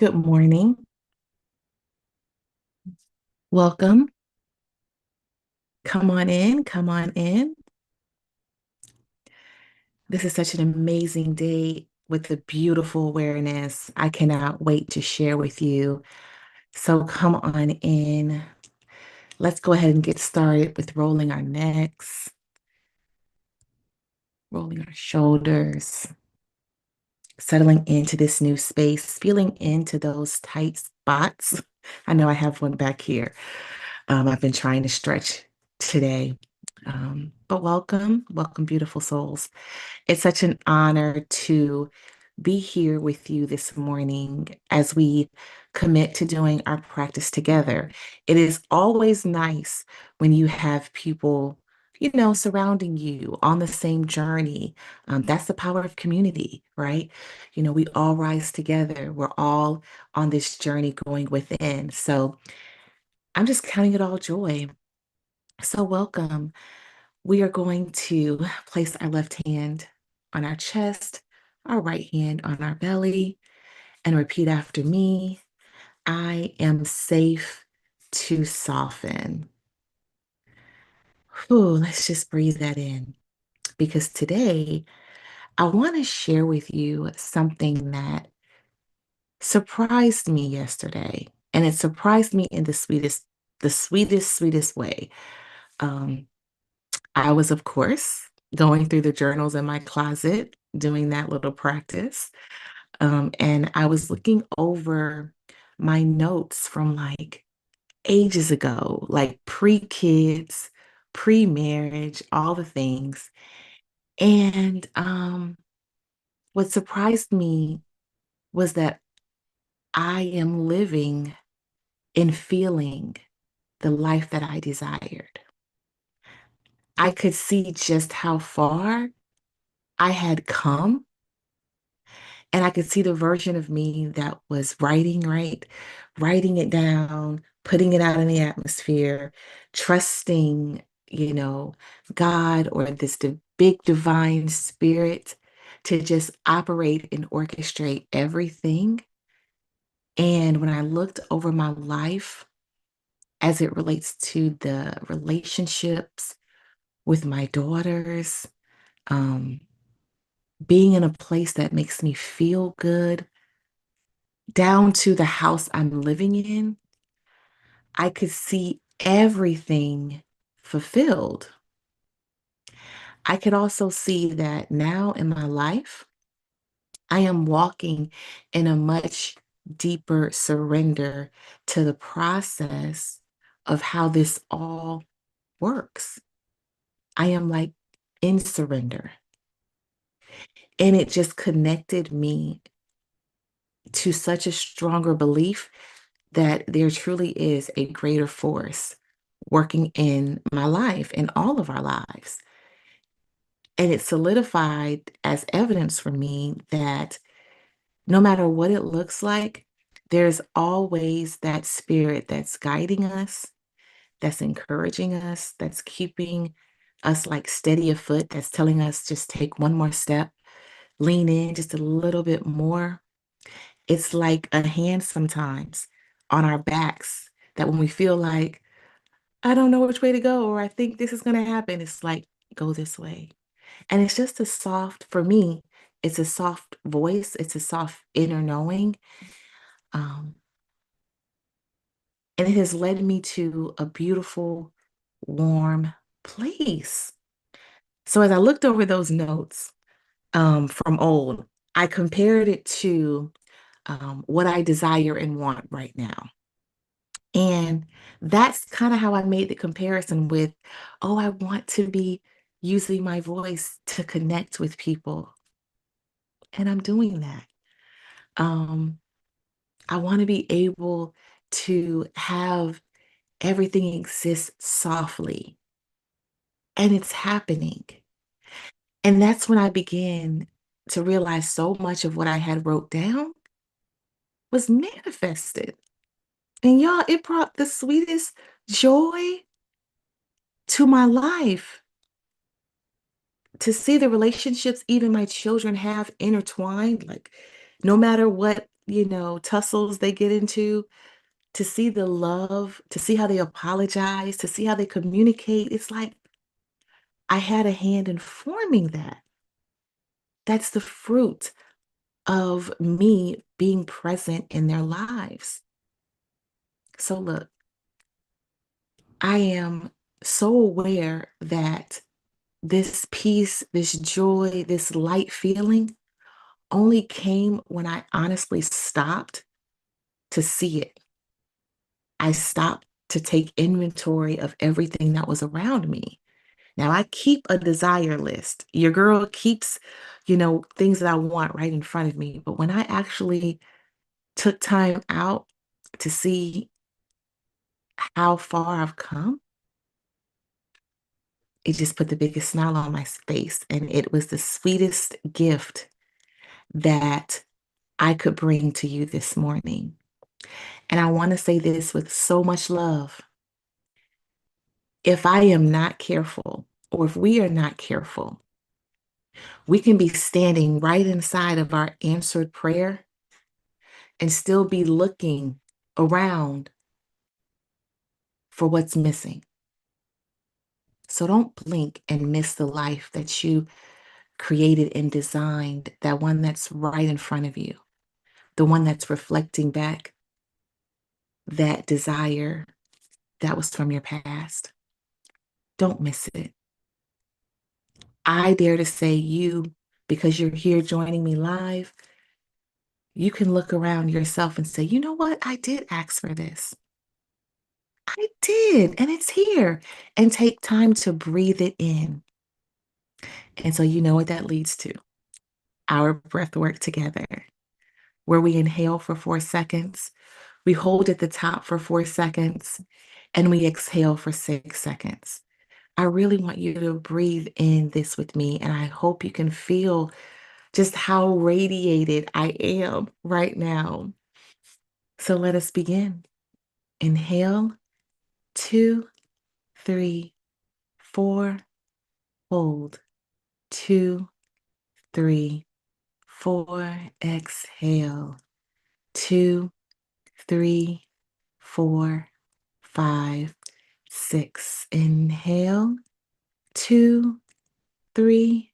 Good morning. Welcome. Come on in. Come on in. This is such an amazing day with the beautiful awareness. I cannot wait to share with you. So come on in. Let's go ahead and get started with rolling our necks, rolling our shoulders, settling into this new space, feeling into those tight spots. I know I have one back here. I've been trying to stretch today. But welcome, welcome, beautiful souls. It's such an honor to be here with you this morning as we commit to doing our practice together. It is always nice when you have people, surrounding you on the same journey. That's the power of community, right? We all rise together. We're all on this journey going within. So I'm just counting it all joy. So, welcome. We are going to place our left hand on our chest, our right hand on our belly, and repeat after me. I am safe to soften. Whew, let's just breathe that in because today I want to share with you something that surprised me yesterday. And it surprised me in the sweetest way. Um, I was, of course, going through the journals in my closet, doing that little practice. And I was looking over my notes from like ages ago, like pre kids, pre marriage, all the things. And what surprised me was that I am living and feeling the life that I desired. I could see just how far I had come. And I could see the version of me that was writing, right? Writing it down, putting it out in the atmosphere, trusting, God or this big divine spirit to just operate and orchestrate everything. And when I looked over my life as it relates to the relationships with my daughters, um, being in a place that makes me feel good, down to the house I'm living in, I could see everything fulfilled. I could also see that now in my life, I am walking in a much deeper surrender to the process of how this all works. I am like in surrender. And it just connected me to such a stronger belief that there truly is a greater force working in my life, in all of our lives. And it solidified as evidence for me that no matter what it looks like, there's always that spirit that's guiding us, that's encouraging us, that's keeping us like steady afoot, that's telling us just take one more step, lean in just a little bit more. It's like a hand sometimes on our backs that when we feel like, I don't know which way to go, or I think this is going to happen, it's like, go this way. And it's just a soft, for me, it's a soft voice, it's a soft inner knowing. Um, and it has led me to a beautiful, warm place. So as I looked over those notes from old, I compared it to what I desire and want right now. And that's kind of how I made the comparison with, oh, I want to be using my voice to connect with people. And I'm doing that. Um, I want to be able to have everything exist softly. And it's happening. And that's when I began to realize so much of what I had wrote down was manifested. And y'all, it brought the sweetest joy to my life to see the relationships even my children have intertwined. Like, no matter what tussles they get into, to see the love, to see how they apologize, to see how they communicate. It's like I had a hand in forming that. That's the fruit of me being present in their lives. So, look, I am so aware that this peace, this joy, this light feeling only came when I honestly stopped to see it. I stopped to take inventory of everything that was around me. Now, I keep a desire list. Your girl keeps, things that I want right in front of me. But when I actually took time out to see how far I've come, it just put the biggest smile on my face. And it was the sweetest gift that I could bring to you this morning. And I want to say this with so much love. If I am not careful, or if we are not careful, we can be standing right inside of our answered prayer and still be looking around for what's missing. So don't blink and miss the life that you created and designed, that one that's right in front of you, the one that's reflecting back that desire that was from your past. Don't miss it. I dare to say you, because you're here joining me live, you can look around yourself and say, you know what? I did ask for this. I did, and it's here. And take time to breathe it in. And so, you know what that leads to? Our breath work together, where we inhale for 4 seconds, we hold at the top for 4 seconds, and we exhale for 6 seconds. I really want you to breathe in this with me, and I hope you can feel just how radiated I am right now. So let us begin. Inhale, 2, 3, 4, hold, 2, 3, 4, exhale, 2, 3, 4, 5, 6. Inhale, 2, 3,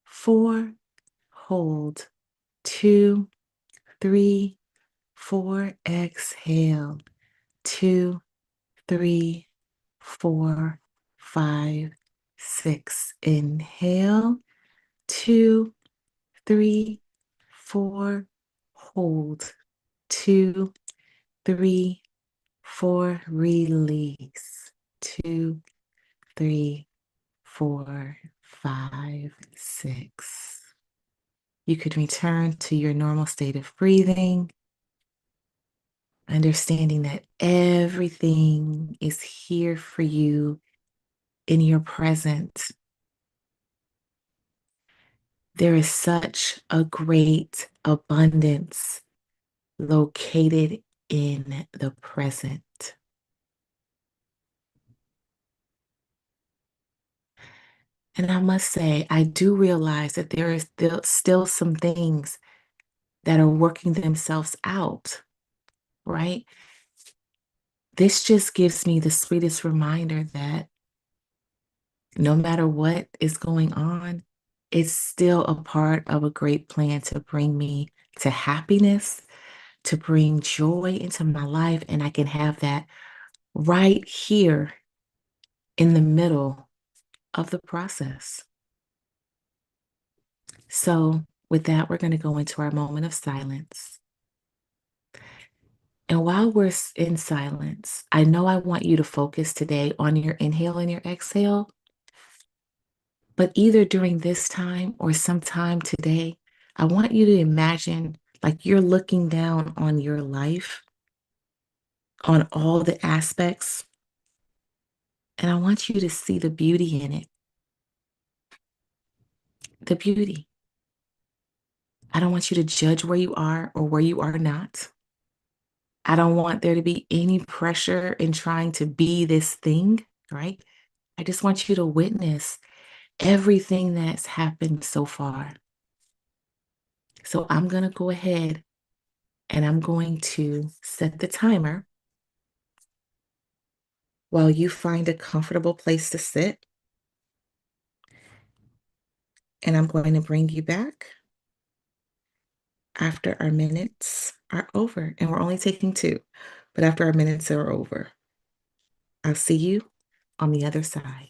4, hold, 2, 3, 4, exhale, 2, 3, 4, 5, 6. Inhale, 2, 3, 4, hold, 2, 3, 4, release, 2, 3, 4, 5, 6. You could return to your normal state of breathing, understanding that everything is here for you in your present. There is such a great abundance located in the present. And I must say, I do realize that there is still some things that are working themselves out, right? This just gives me the sweetest reminder that no matter what is going on, it's still a part of a great plan to bring me to happiness, to bring joy into my life. And I can have that right here in the middle of the process. So, with that, we're going to go into our moment of silence. And while we're in silence, I know I want you to focus today on your inhale and your exhale. But either during this time or sometime today, I want you to imagine like you're looking down on your life, on all the aspects, and I want you to see the beauty in it. The beauty. I don't want you to judge where you are or where you are not. I don't want there to be any pressure in trying to be this thing, right? I just want you to witness everything that's happened so far. So I'm going to go ahead And I'm going to set the timer while you find a comfortable place to sit. And I'm going to bring you back after our minutes are over. And we're only taking two, but after our minutes are over, I'll see you on the other side.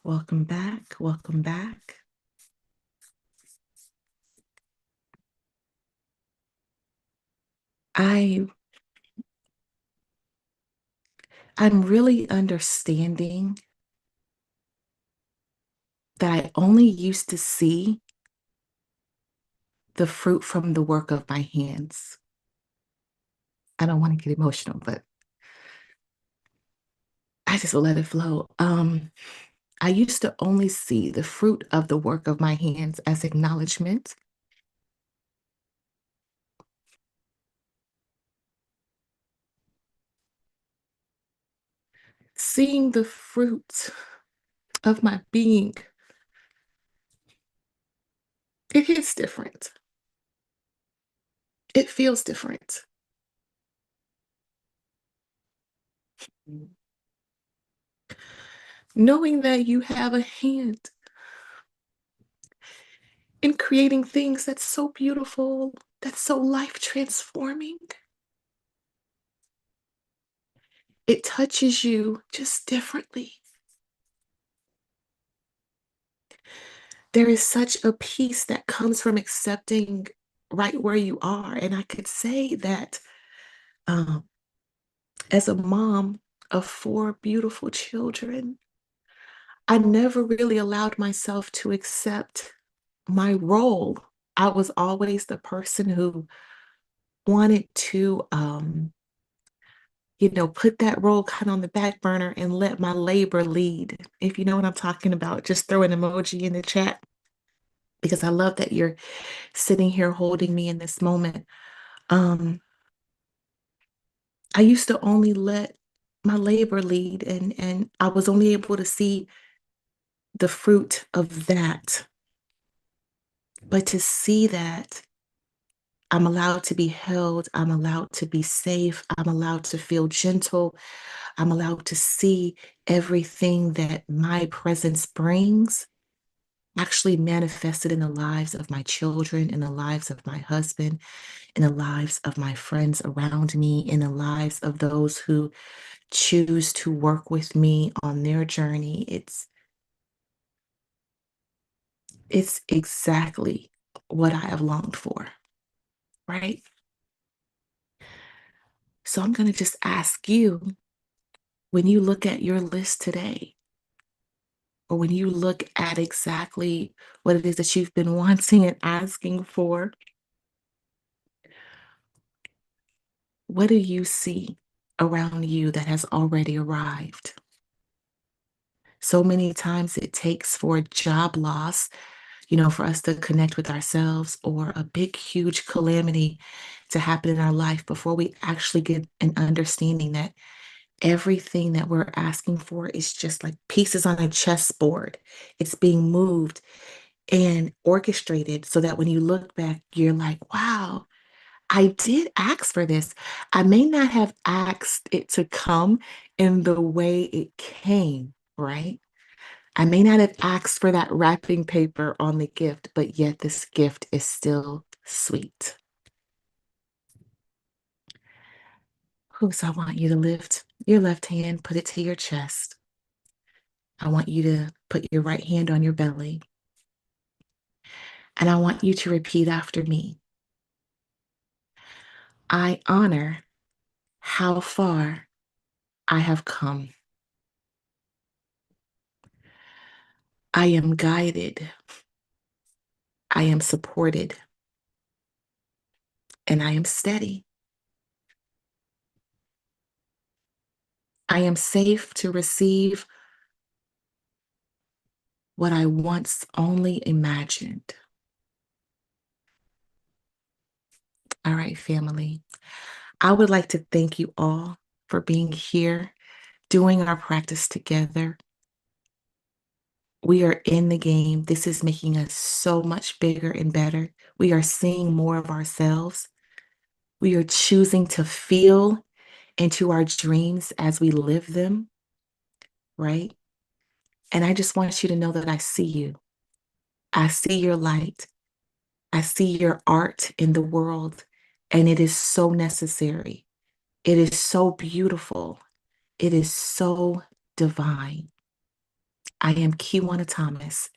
Welcome back. Welcome back. I I'm really understanding that I only used to see the fruit from the work of my hands. I don't want to get emotional, but I just will let it flow. I used to only see the fruit of the work of my hands as acknowledgement. Seeing the fruit of my being, it hits different. It feels different. Knowing that you have a hand in creating things that's so beautiful, that's so life transforming, it touches you just differently. There is such a peace that comes from accepting right where you are. And I could say that um, as a mom of four beautiful children, I never really allowed myself to accept my role. I was always the person who wanted to, put that role kind of on the back burner and let my labor lead. If you know what I'm talking about, just throw an emoji in the chat because I love that you're sitting here holding me in this moment. Um, I used to only let my labor lead and I was only able to see the fruit of that. But to see that I'm allowed to be held, I'm allowed to be safe, I'm allowed to feel gentle, I'm allowed to see everything that my presence brings. actually manifested in the lives of my children, in the lives of my husband, in the lives of my friends around me, in the lives of those who choose to work with me on their journey. It's exactly what I have longed for, right? So I'm going to just ask you, when you look at your list today, or when you look at exactly what it is that you've been wanting and asking for, what do you see around you that has already arrived? So many times it takes for job loss, for us to connect with ourselves, or a big, huge calamity to happen in our life before we actually get an understanding that everything that we're asking for is just like pieces on a chessboard. It's being moved and orchestrated so that when you look back, you're like, wow, I did ask for this. I may not have asked it to come in the way it came, right? I may not have asked for that wrapping paper on the gift, but yet this gift is still sweet. So I want you to lift your left hand, put it to your chest. I want you to put your right hand on your belly. And I want you to repeat after me. I honor how far I have come. I am guided. I am supported. And I am steady. I am safe to receive what I once only imagined. All right, family. I would like to thank you all for being here, doing our practice together. We are in the game. This is making us so much bigger and better. We are seeing more of ourselves. We are choosing to feel into our dreams as we live them, right? And I just want you to know that I see you. I see your light. I see your art in the world, and it is so necessary. It is so beautiful. It is so divine. I am Kiwana Thomas,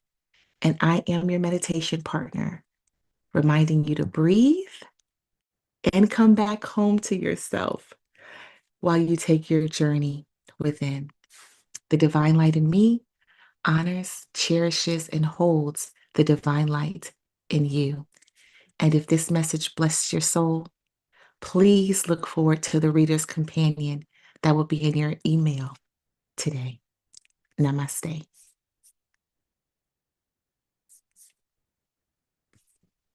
and I am your meditation partner, reminding you to breathe and come back home to yourself while you take your journey within. The divine light in me honors, cherishes, and holds the divine light in you. And if this message blessed your soul, please look forward to the Reader's Companion that will be in your email today. Namaste.